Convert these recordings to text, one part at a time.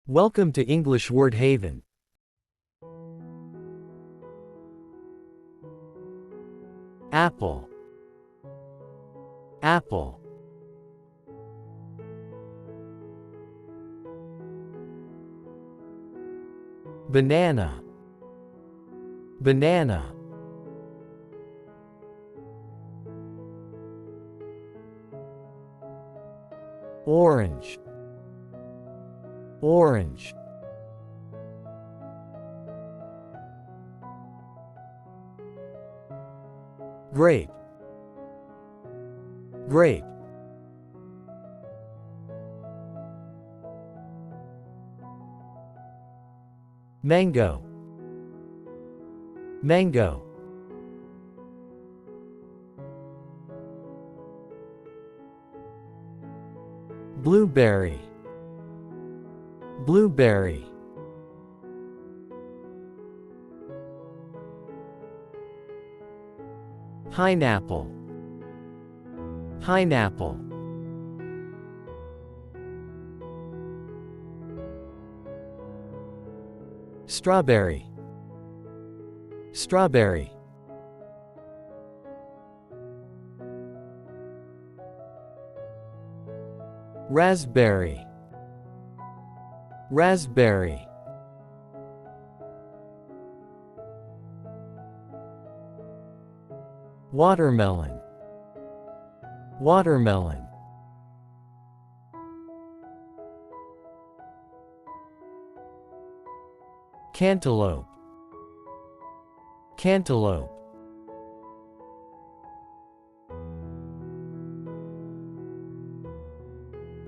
Welcome to English Word Haven. Apple, apple. Banana, banana. Orange, orange. Grape, grape. Mango, mango. Blueberry, blueberry. Pineapple, pineapple. Strawberry, strawberry. Raspberry, raspberry. Watermelon, watermelon. Cantaloupe, cantaloupe.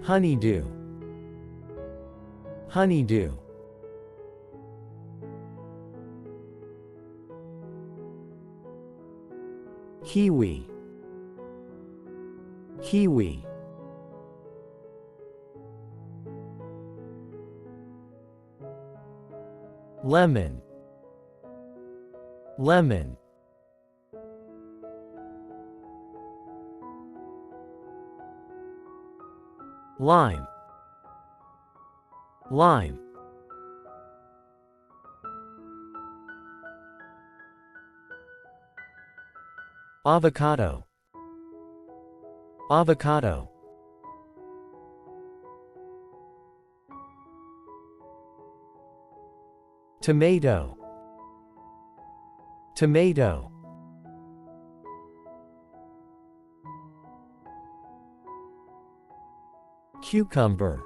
Honeydew, honeydew. Kiwi, kiwi. Lemon, lemon. Lime, lime. Avocado, avocado. Tomato, tomato. Cucumber,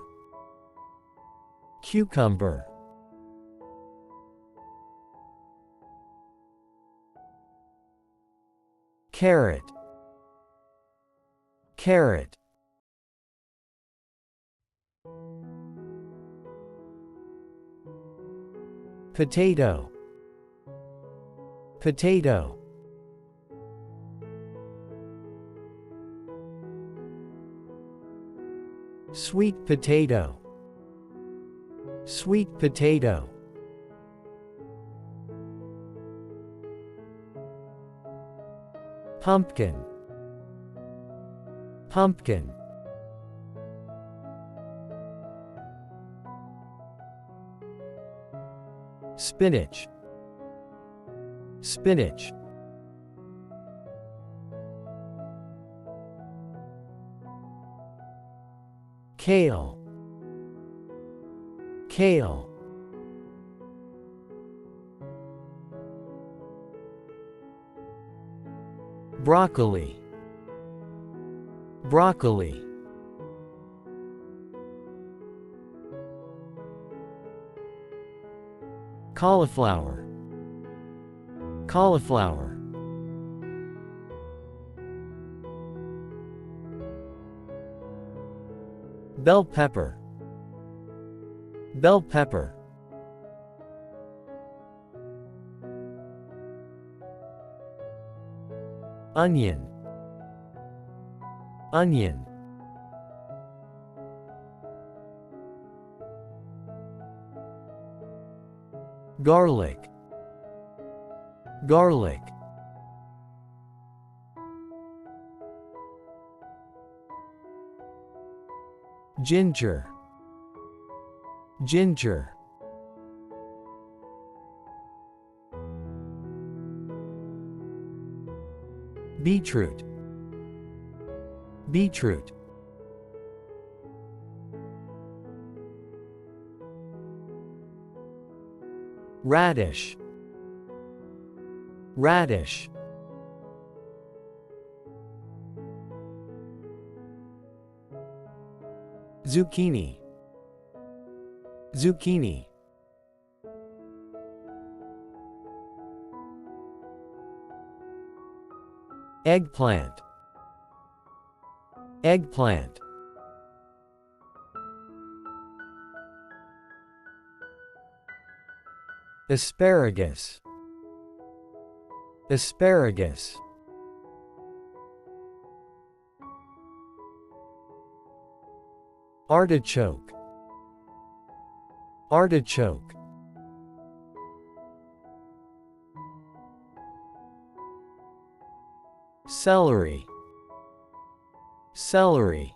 cucumber. Carrot, carrot. Potato, potato. Sweet potato, sweet potato. Pumpkin, pumpkin. Spinach, spinach. Kale, kale. Broccoli, broccoli. Cauliflower, cauliflower. Bell pepper, bell pepper. Onion, onion. Garlic, garlic. Ginger, ginger, beetroot, beetroot, radish, radish, zucchini, zucchini, eggplant, eggplant, asparagus, asparagus, artichoke, artichoke, celery, celery,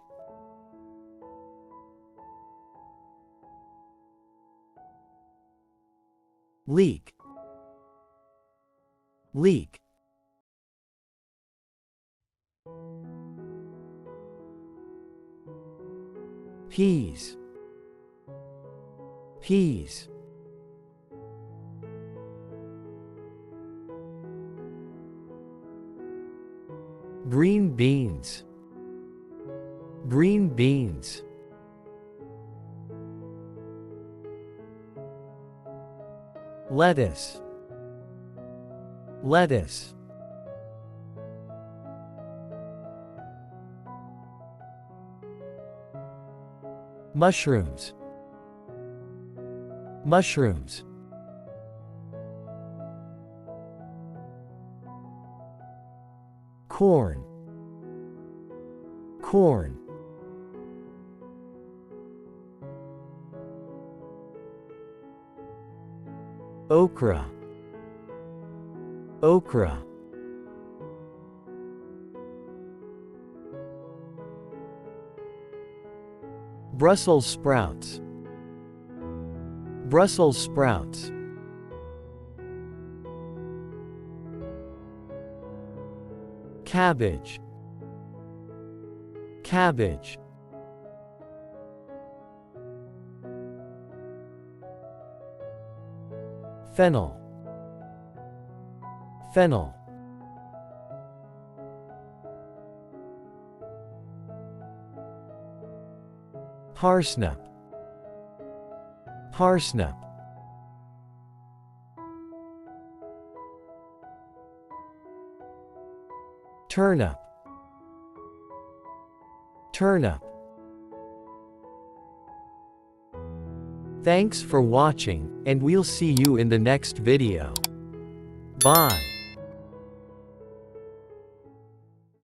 leek, leek, peas, peas, green beans, green beans, lettuce, lettuce, mushrooms, mushrooms, corn, corn, okra, okra, Brussels sprouts, Brussels sprouts, cabbage, cabbage, fennel, fennel, parsnip, parsnip, turnip, turnip. Thanks for watching, and we'll see you in the next video. Bye.